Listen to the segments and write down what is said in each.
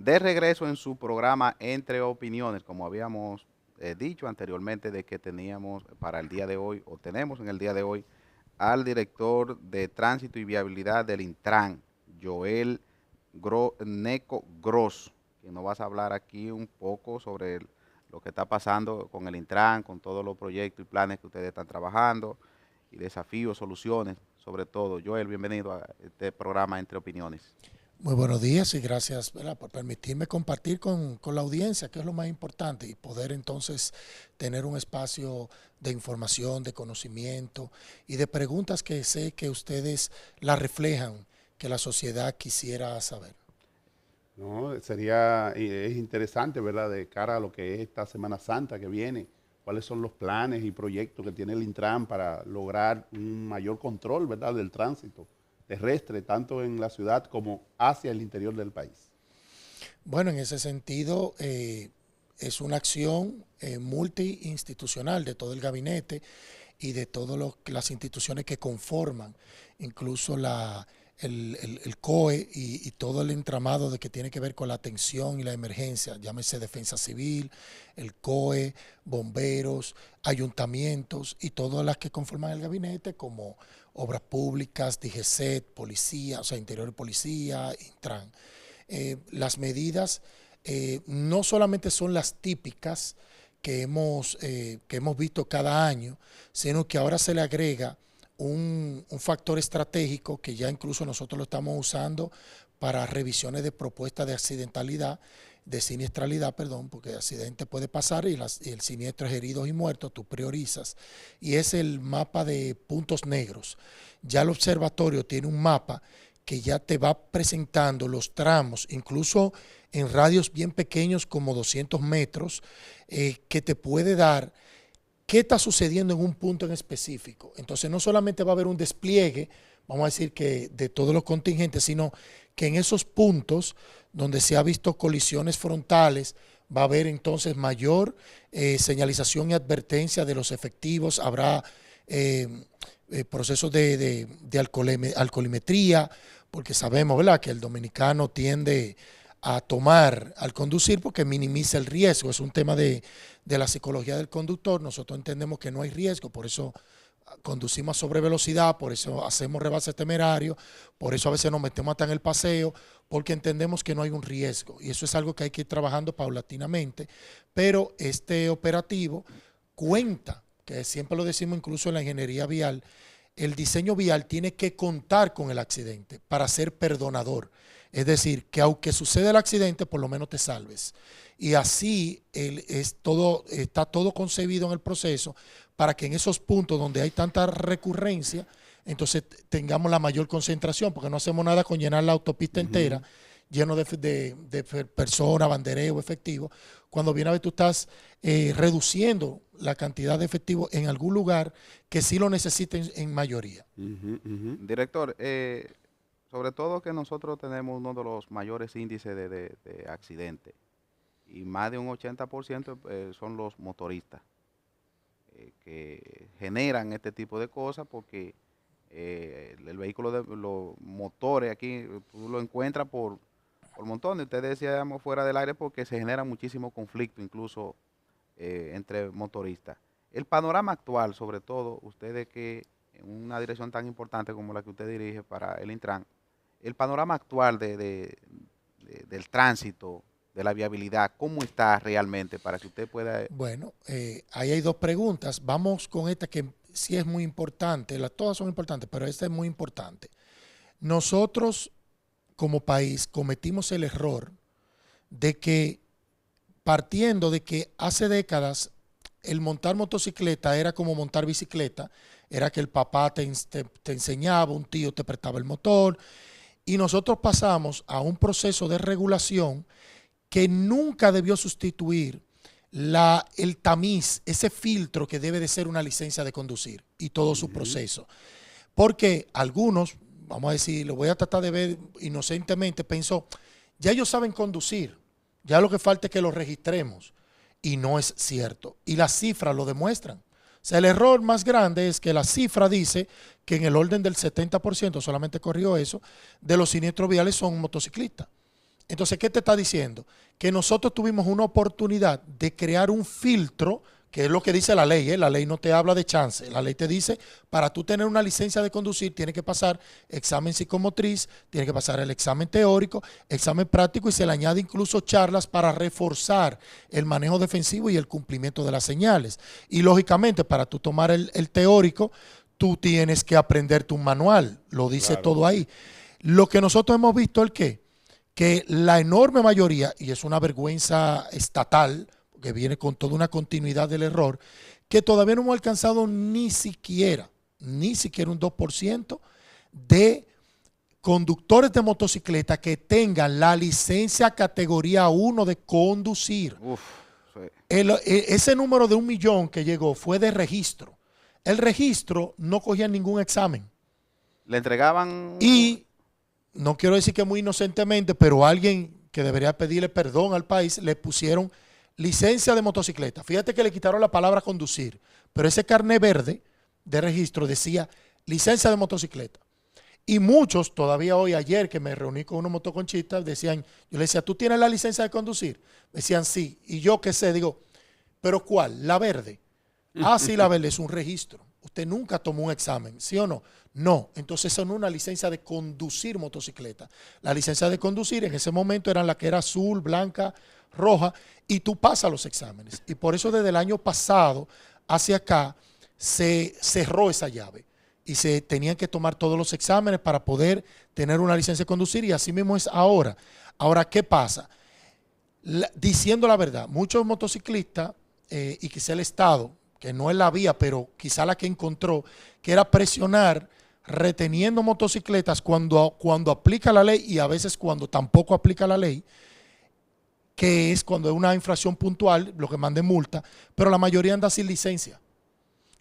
De regreso en su programa Entre Opiniones, como habíamos dicho anteriormente de que teníamos para el día de hoy, o tenemos en el día de hoy, al director de Tránsito y Viabilidad del Intran, Joel Neco Gross, que nos vas a hablar aquí un poco sobre lo que está pasando con el Intran, con todos los proyectos y planes que ustedes están trabajando, y desafíos, soluciones, sobre todo. Joel, bienvenido a este programa Entre Opiniones. Muy buenos días y gracias, ¿verdad?, por permitirme compartir con la audiencia, que es lo más importante, y poder entonces tener un espacio de información, de conocimiento y de preguntas que sé que ustedes la reflejan, que la sociedad quisiera saber. No, sería, es interesante, ¿verdad? De cara a lo que es esta Semana Santa que viene, cuáles son los planes y proyectos que tiene el Intran para lograr un mayor control, ¿verdad?, del tránsito terrestre, tanto en la ciudad como hacia el interior del país. Bueno, en ese sentido, es una acción multiinstitucional de todo el gabinete y de todas las instituciones que conforman, incluso el COE y todo el entramado de que tiene que ver con la atención y la emergencia, llámese Defensa Civil, el COE, bomberos, ayuntamientos y todas las que conforman el gabinete, como obras públicas, DGCET, policía, o sea, Interior y Policía, Intran. Las medidas no solamente son las típicas que hemos visto cada año, sino que ahora se le agrega un factor estratégico que ya incluso nosotros lo estamos usando para revisiones de propuestas de accidentalidad, de siniestralidad, perdón, porque accidente puede pasar y el siniestro es heridos y muertos, tú priorizas. Y es el mapa de puntos negros. Ya el observatorio tiene un mapa que ya te va presentando los tramos, incluso en radios bien pequeños como 200 metros, que te puede dar qué está sucediendo en un punto en específico. Entonces no solamente va a haber un despliegue, vamos a decir que de todos los contingentes, sino que en esos puntos donde se ha visto colisiones frontales, va a haber entonces mayor señalización y advertencia de los efectivos, habrá procesos de alcoholimetría, porque sabemos, ¿verdad?, que el dominicano tiende a tomar al conducir porque minimiza el riesgo. Es un tema de la psicología del conductor. Nosotros entendemos que no hay riesgo, por eso conducimos a sobrevelocidad, por eso hacemos rebases temerarios, por eso a veces nos metemos hasta en el paseo, porque entendemos que no hay un riesgo. Y eso es algo que hay que ir trabajando paulatinamente. Pero este operativo cuenta, que siempre lo decimos incluso en la ingeniería vial, el diseño vial tiene que contar con el accidente para ser perdonador. Es decir, que aunque suceda el accidente, por lo menos te salves. Y así está todo concebido en el proceso para que en esos puntos donde hay tanta recurrencia, entonces tengamos la mayor concentración, porque no hacemos nada con llenar la autopista entera, lleno de personas, bandereo, efectivo. Cuando viene a ver, tú estás reduciendo la cantidad de efectivo en algún lugar que sí lo necesiten en mayoría. Director, sobre todo que nosotros tenemos uno de los mayores índices de accidentes y más de un 80% son los motoristas que generan este tipo de cosas porque el vehículo de los motores aquí tú lo encuentras por montón. Ustedes decíamos fuera del aire porque se genera muchísimo conflicto incluso entre motoristas. El panorama actual, sobre todo, ustedes que en una dirección tan importante como la que usted dirige para el Intran, el panorama actual del tránsito, de la viabilidad, ¿cómo está realmente para que usted pueda? Bueno, ahí hay dos preguntas. Vamos con esta que sí es muy importante. Todas son importantes, pero esta es muy importante. Nosotros, como país, cometimos el error de que, partiendo de que hace décadas el montar motocicleta era como montar bicicleta, era que el papá te enseñaba, un tío te prestaba el motor, y nosotros pasamos a un proceso de regulación que nunca debió sustituir el tamiz, ese filtro que debe de ser una licencia de conducir y todo su proceso. Porque algunos, vamos a decir, lo voy a tratar de ver inocentemente, pensó, ya ellos saben conducir, ya lo que falta es que lo registremos. Y no es cierto. Y las cifras lo demuestran. O sea, el error más grande es que la cifra dice que en el orden del 70%, solamente corrió eso, de los siniestros viales son motociclistas. Entonces, ¿qué te está diciendo? Que nosotros tuvimos una oportunidad de crear un filtro, que es lo que dice la ley, ¿eh? La ley no te habla de chance. La ley te dice, para tú tener una licencia de conducir, tienes que pasar examen psicomotriz, tienes que pasar el examen teórico, examen práctico y se le añade incluso charlas para reforzar el manejo defensivo y el cumplimiento de las señales. Y lógicamente, para tú tomar el teórico, tú tienes que aprenderte un manual, lo dice Claro. todo ahí. Lo que nosotros hemos visto es que la enorme mayoría, y es una vergüenza estatal, que viene con toda una continuidad del error, que todavía no hemos alcanzado ni siquiera un 2% de conductores de motocicleta que tengan la licencia categoría 1 de conducir. Uf, sí. Ese número de 1 millón que llegó fue de registro. El registro no cogía ningún examen. Le entregaban... Y no quiero decir que muy inocentemente, pero alguien que debería pedirle perdón al país, le pusieron licencia de motocicleta. Fíjate que le quitaron la palabra conducir, pero ese carné verde de registro decía licencia de motocicleta. Y muchos, todavía hoy, ayer que me reuní con unos motoconchistas, decían, yo le decía, ¿tú tienes la licencia de conducir? Me decían, sí. Y yo qué sé, digo, ¿pero cuál? La verde. Ah, sí, la verde es un registro. Usted nunca tomó un examen, ¿sí o no? No, entonces eso no es una licencia de conducir motocicleta. La licencia de conducir en ese momento era la que era azul, blanca, roja, y tú pasas los exámenes. Y por eso desde el año pasado hacia acá se cerró esa llave y se tenían que tomar todos los exámenes para poder tener una licencia de conducir, y así mismo es ahora. Ahora, ¿qué pasa? Diciendo la verdad, muchos motociclistas y quizá el Estado, que no es la vía, pero quizá la que encontró, que era presionar reteniendo motocicletas cuando aplica la ley y a veces cuando tampoco aplica la ley, que es cuando es una infracción puntual, lo que mande multa, pero la mayoría anda sin licencia.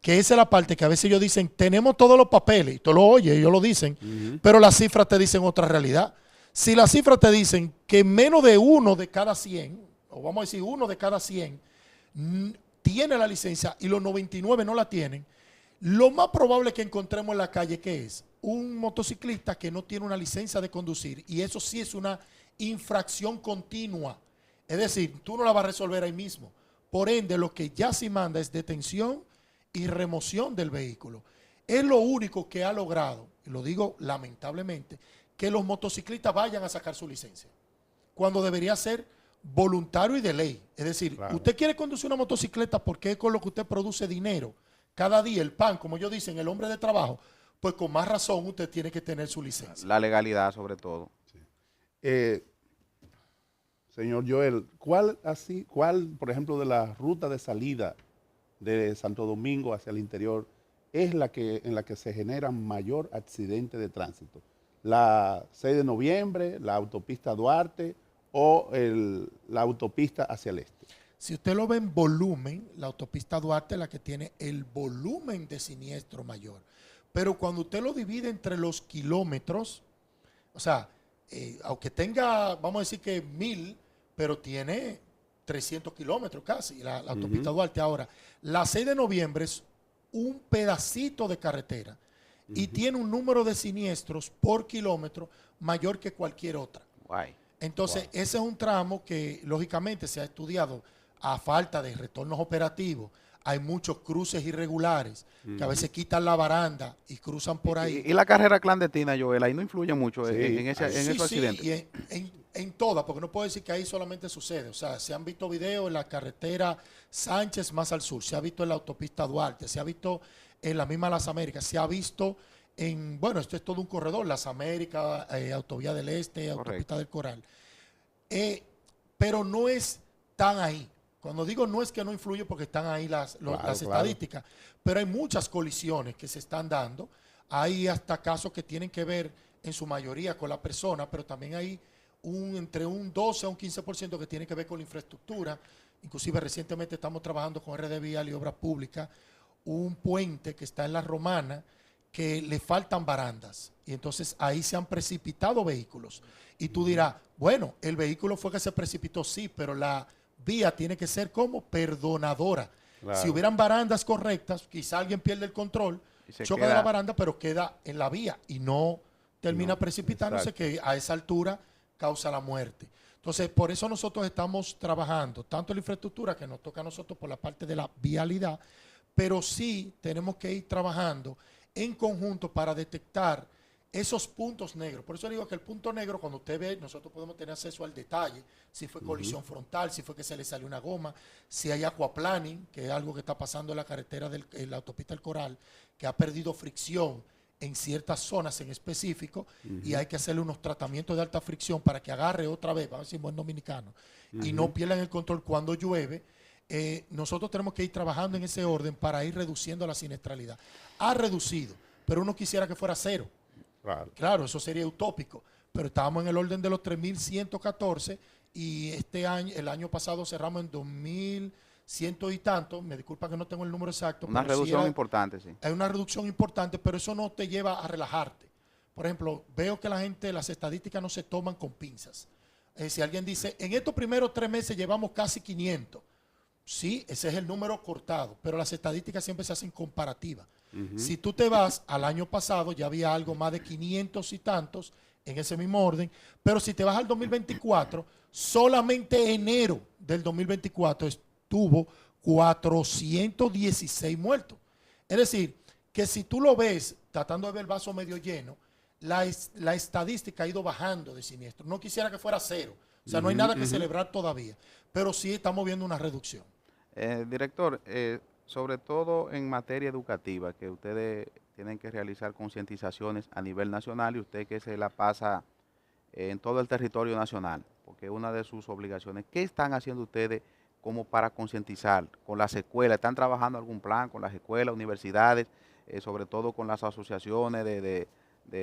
Que esa es la parte que a veces ellos dicen, tenemos todos los papeles, y tú lo oyes, ellos lo dicen, pero las cifras te dicen otra realidad. Si las cifras te dicen que menos de 1 de cada 100, o vamos a decir 1 de cada 100, tiene la licencia y los 99 no la tienen, lo más probable que encontremos en la calle, ¿qué es? Un motociclista que no tiene una licencia de conducir, y eso sí es una infracción continua. Es decir, tú no la vas a resolver ahí mismo. Por ende, lo que ya sí manda es detención y remoción del vehículo. Es lo único que ha logrado, y lo digo lamentablemente, que los motociclistas vayan a sacar su licencia, cuando debería ser voluntario y de ley. Es decir, claro, usted quiere conducir una motocicleta porque es con lo que usted produce dinero. Cada día el pan, como ellos dicen, el hombre de trabajo, pues con más razón usted tiene que tener su licencia. La legalidad sobre todo. Sí. Señor Joel, ¿cuál, por ejemplo, de la ruta de salida de Santo Domingo hacia el interior es en la que se generan mayor accidente de tránsito? ¿La 6 de noviembre, la autopista Duarte o la autopista hacia el este? Si usted lo ve en volumen, la autopista Duarte es la que tiene el volumen de siniestro mayor. Pero cuando usted lo divide entre los kilómetros, o sea, aunque tenga, vamos a decir que 1000, pero tiene 300 kilómetros casi, la autopista Duarte. Ahora, la 6 de noviembre es un pedacito de carretera y tiene un número de siniestros por kilómetro mayor que cualquier otra. Guay. Entonces, ese es un tramo que lógicamente se ha estudiado a falta de retornos operativos. Hay muchos cruces irregulares que a veces quitan la baranda y cruzan por ahí. Y la carrera clandestina, Joel, ahí no influye mucho en esos sí, accidentes. Y en todas, porque no puedo decir que ahí solamente sucede. O sea, se han visto videos en la carretera Sánchez más al sur, se ha visto en la autopista Duarte, se ha visto en la misma Las Américas, se ha visto en, bueno, esto es todo un corredor, Las Américas, Autovía del Este, Correcto. Autopista del Coral. Pero no es tan ahí. Cuando digo no es que no influye porque están ahí las estadísticas, pero hay muchas colisiones que se están dando. Hay hasta casos que tienen que ver en su mayoría con la persona, pero también hay entre un 12 a un 15% que tiene que ver con la infraestructura. Inclusive recientemente estamos trabajando con RD Vial y Obras Públicas, un puente que está en La Romana que le faltan barandas. Y entonces ahí se han precipitado vehículos. Y tú dirás, bueno, el vehículo fue que se precipitó, sí, pero la vía tiene que ser como perdonadora. Claro. Si hubieran barandas correctas, quizá alguien pierde el control, choca de la baranda, pero queda en la vía y no termina precipitándose, exacto, que a esa altura causa la muerte. Entonces, por eso nosotros estamos trabajando tanto en la infraestructura, que nos toca a nosotros por la parte de la vialidad, pero sí tenemos que ir trabajando en conjunto para detectar esos puntos negros. Por eso digo que el punto negro, cuando usted ve, nosotros podemos tener acceso al detalle, si fue colisión frontal, si fue que se le salió una goma, si hay aquaplaning, que es algo que está pasando en la carretera, en la autopista El Coral, que ha perdido fricción en ciertas zonas en específico, y hay que hacerle unos tratamientos de alta fricción para que agarre otra vez, vamos a decir buen dominicano, y no pierdan el control cuando llueve. Nosotros tenemos que ir trabajando en ese orden para ir reduciendo la siniestralidad. Ha reducido, pero uno quisiera que fuera cero. Claro, eso sería utópico, pero estábamos en el orden de los 3.114 y este año, el año pasado cerramos en 2.100 y tanto. Me disculpa que no tengo el número exacto. Una reducción importante, sí. Hay una reducción importante, pero eso no te lleva a relajarte. Por ejemplo, veo que la gente, las estadísticas no se toman con pinzas. Si alguien dice, en estos primeros 3 meses llevamos casi 500. Sí, ese es el número cortado, pero las estadísticas siempre se hacen comparativas. Si tú te vas al año pasado, ya había algo más de 500 y tantos en ese mismo orden, pero si te vas al 2024, solamente enero del 2024 estuvo 416 muertos. Es decir, que si tú lo ves, tratando de ver el vaso medio lleno, la estadística ha ido bajando de siniestro. No quisiera que fuera cero, o sea, no hay nada que celebrar todavía, pero sí estamos viendo una reducción. Director, sobre todo en materia educativa, que ustedes tienen que realizar concientizaciones a nivel nacional y usted que se la pasa en todo el territorio nacional, porque es una de sus obligaciones. ¿Qué están haciendo ustedes como para concientizar con las escuelas? ¿Están trabajando algún plan con las escuelas, universidades, sobre todo con las asociaciones de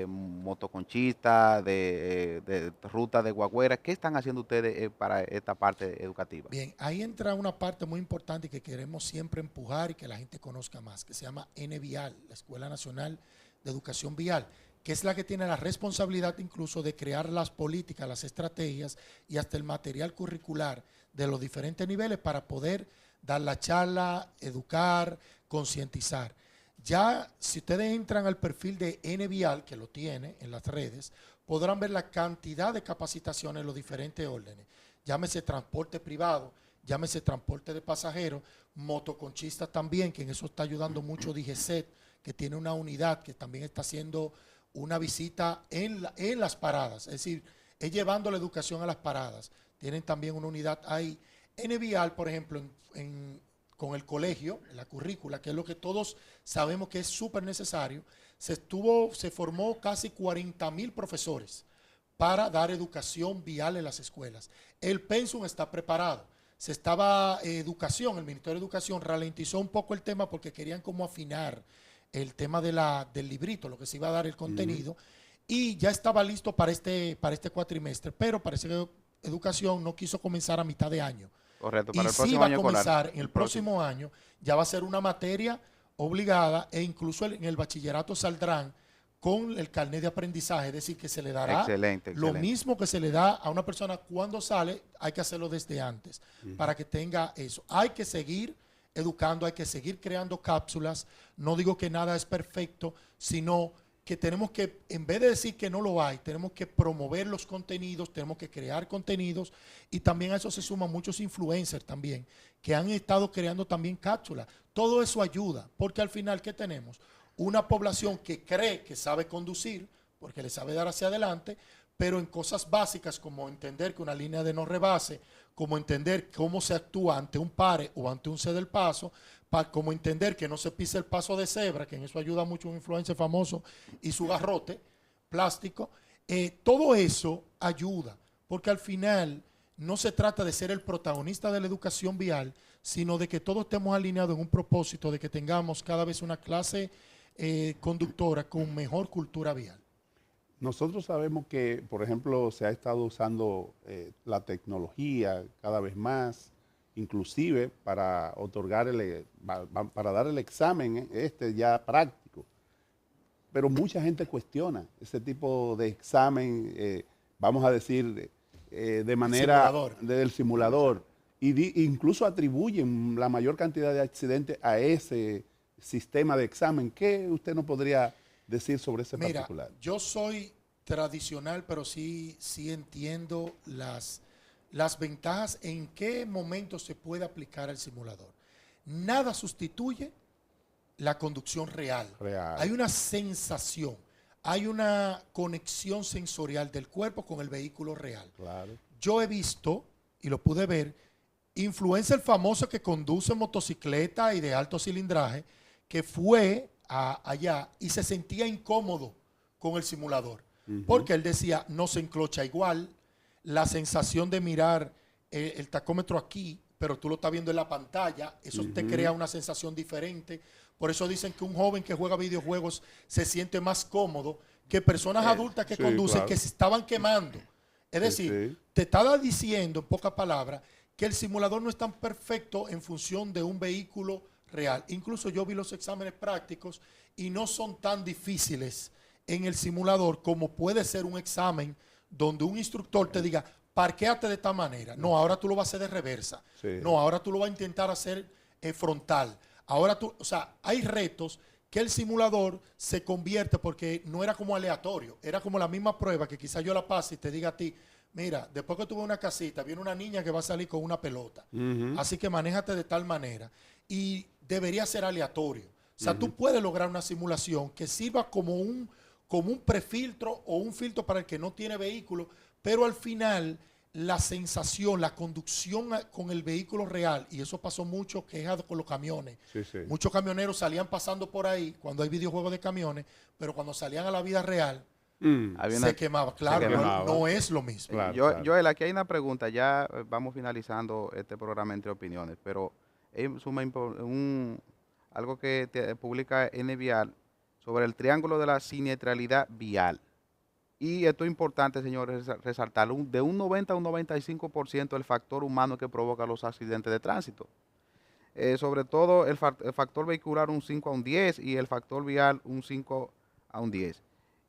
motoconchistas, de rutas de guagüeras? ¿Qué están haciendo ustedes para esta parte educativa? Bien, ahí entra una parte muy importante que queremos siempre empujar y que la gente conozca más, que se llama NVial, la Escuela Nacional de Educación Vial, que es la que tiene la responsabilidad incluso de crear las políticas, las estrategias y hasta el material curricular de los diferentes niveles para poder dar la charla, educar, concientizar. Ya, si ustedes entran al perfil de NVial, que lo tiene en las redes, podrán ver la cantidad de capacitaciones en los diferentes órdenes. Llámese transporte privado, llámese transporte de pasajeros, motoconchistas también, que en eso está ayudando mucho DGCET, que tiene una unidad que también está haciendo una visita en las paradas, es decir, es llevando la educación a las paradas. Tienen también una unidad ahí. NVial, por ejemplo, con el colegio, la currícula, que es lo que todos sabemos que es súper necesario, se formó casi 40,000 profesores para dar educación vial en las escuelas. El pensum está preparado. El Ministerio de Educación ralentizó un poco el tema porque querían como afinar el tema del librito, lo que se iba a dar el contenido, y ya estaba listo para este cuatrimestre, pero parece que Educación no quiso comenzar a mitad de año. Correcto, para y el sí próximo va a año comenzar escolar. en el próximo año, ya va a ser una materia obligada e incluso en el bachillerato saldrán con el carnet de aprendizaje, es decir, que se le dará lo mismo que se le da a una persona cuando sale, hay que hacerlo desde antes para que tenga eso. Hay que seguir educando, hay que seguir creando cápsulas. No digo que nada es perfecto, sino que tenemos que, en vez de decir que no lo hay, tenemos que promover los contenidos, tenemos que crear contenidos y también a eso se suman muchos influencers también, que han estado creando también cápsulas. Todo eso ayuda, porque al final, ¿qué tenemos? Una población que cree que sabe conducir, porque le sabe dar hacia adelante, pero en cosas básicas como entender que una línea de no rebase, como entender cómo se actúa ante un pare o ante un cede del paso, como entender que no se pise el paso de cebra, que en eso ayuda mucho un influencer famoso y su garrote plástico. Todo eso ayuda, porque al final no se trata de ser el protagonista de la educación vial, sino de que todos estemos alineados en un propósito de que tengamos cada vez una clase conductora con mejor cultura vial. Nosotros sabemos que, por ejemplo, se ha estado usando la tecnología cada vez más, inclusive para para dar el examen ya práctico. Pero mucha gente cuestiona ese tipo de examen, vamos a decir, de manera del simulador. Incluso atribuyen la mayor cantidad de accidentes a ese sistema de examen. ¿Qué usted nos podría decir sobre ese particular? Yo soy tradicional, pero sí entiendo las ventajas en qué momento se puede aplicar el simulador. Nada sustituye la conducción real. Hay una sensación, hay una conexión sensorial del cuerpo con el vehículo real. Claro. Yo he visto, y lo pude ver, influencer famoso que conduce motocicleta y de alto cilindraje, que fue allá y se sentía incómodo con el simulador. Porque él decía, no se enclocha igual, la sensación de mirar el tacómetro aquí, pero tú lo estás viendo en la pantalla, eso te crea una sensación diferente. Por eso dicen que un joven que juega videojuegos se siente más cómodo que personas adultas que conducen, claro, que se estaban quemando. Es decir, te estaba diciendo, en pocas palabras, que el simulador no es tan perfecto en función de un vehículo real. Incluso yo vi los exámenes prácticos y no son tan difíciles en el simulador como puede ser un examen donde un instructor te diga, parquéate de esta manera. No, ahora tú lo vas a hacer de reversa. No, ahora tú lo vas a intentar hacer frontal. Ahora tú, o sea, hay retos que el simulador se convierte, porque no era como aleatorio, era como la misma prueba que quizás yo la pase y te diga a ti, mira, después que tuve una casita, viene una niña que va a salir con una pelota. Así que manéjate de tal manera. Y debería ser aleatorio. O sea, tú puedes lograr una simulación que sirva como un prefiltro o un filtro para el que no tiene vehículo, pero al final la sensación, la conducción con el vehículo real, y eso pasó mucho quejado con los camiones. Muchos camioneros salían pasando por ahí cuando hay videojuegos de camiones, pero cuando salían a la vida real, se quemaba. Claro, no es lo mismo. Claro, Joel, aquí hay una pregunta, ya vamos finalizando este programa Entre Opiniones, pero es algo que publica NVial sobre el triángulo de la siniestralidad vial. Y esto es importante, señores, resaltarlo, de un 90 a un 95% el factor humano que provoca los accidentes de tránsito. Sobre todo el factor vehicular un 5 a un 10 y el factor vial un 5 a un 10.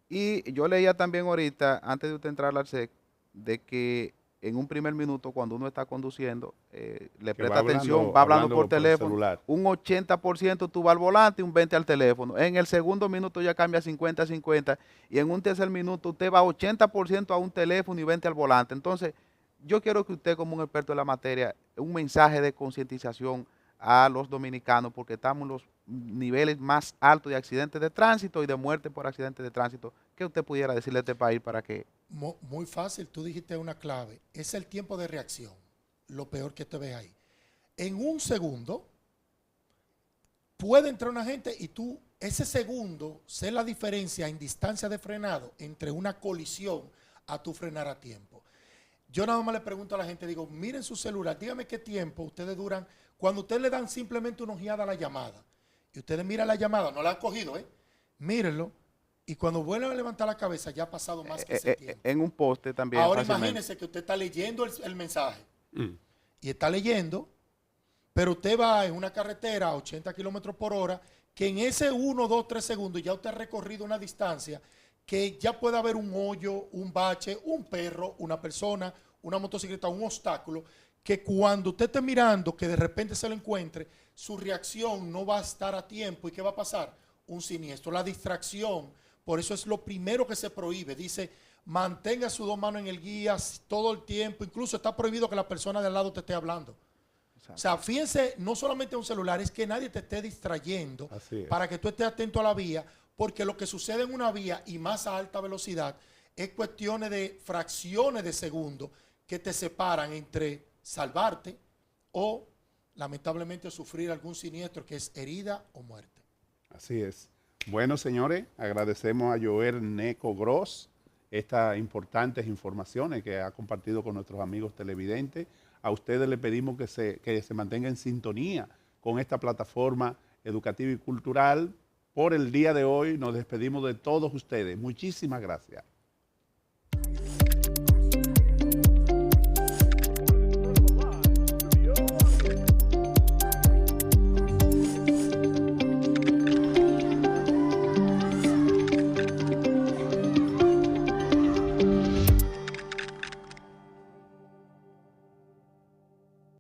Y yo leía también ahorita, antes de usted entrar al SEC, de que en un primer minuto, cuando uno está conduciendo, le presta atención, va hablando por teléfono, un 80% tú vas al volante y un 20% al teléfono. En el segundo minuto ya cambia 50-50 y en un tercer minuto usted va 80% a un teléfono y 20% al volante. Entonces, yo quiero que usted, como un experto en la materia, un mensaje de concientización a los dominicanos, porque estamos en los niveles más altos de accidentes de tránsito y de muerte por accidentes de tránsito. ¿Qué usted pudiera decirle a este país para que...? Muy fácil, tú dijiste una clave, es el tiempo de reacción, lo peor que te ves ahí. En un segundo puede entrar una gente y tú, ese segundo, sé la diferencia en distancia de frenado entre una colisión a tu frenar a tiempo. Yo nada más le pregunto a la gente, digo, miren su celular, dígame qué tiempo ustedes duran, cuando ustedes le dan simplemente una ojeada a la llamada, y ustedes miran la llamada, no la han cogido, mírenlo, y cuando vuelven a levantar la cabeza ya ha pasado más que ese tiempo. En un poste también. Ahora imagínense que usted está leyendo el mensaje, y está leyendo, pero usted va en una carretera a 80 kilómetros por hora, que en ese 1, 2, 3 segundos ya usted ha recorrido una distancia que ya puede haber un hoyo, un bache, un perro, una persona, una motocicleta, un obstáculo, que cuando usted esté mirando, que de repente se lo encuentre, su reacción no va a estar a tiempo. ¿Y qué va a pasar? Un siniestro. La distracción, por eso es lo primero que se prohíbe. Dice, mantenga sus dos manos en el guía todo el tiempo. Incluso está prohibido que la persona de al lado te esté hablando. Exacto. O sea, fíjense, no solamente un celular, es que nadie te esté distrayendo para que tú estés atento a la vía, porque lo que sucede en una vía y más a alta velocidad es cuestiones de fracciones de segundo que te separan entre salvarte o lamentablemente sufrir algún siniestro que es herida o muerte. Así es. Bueno, señores, agradecemos a Joel Neco Gross estas importantes informaciones que ha compartido con nuestros amigos televidentes. A ustedes les pedimos que se mantengan en sintonía con esta plataforma educativa y cultural. Por el día de hoy nos despedimos de todos ustedes. Muchísimas gracias.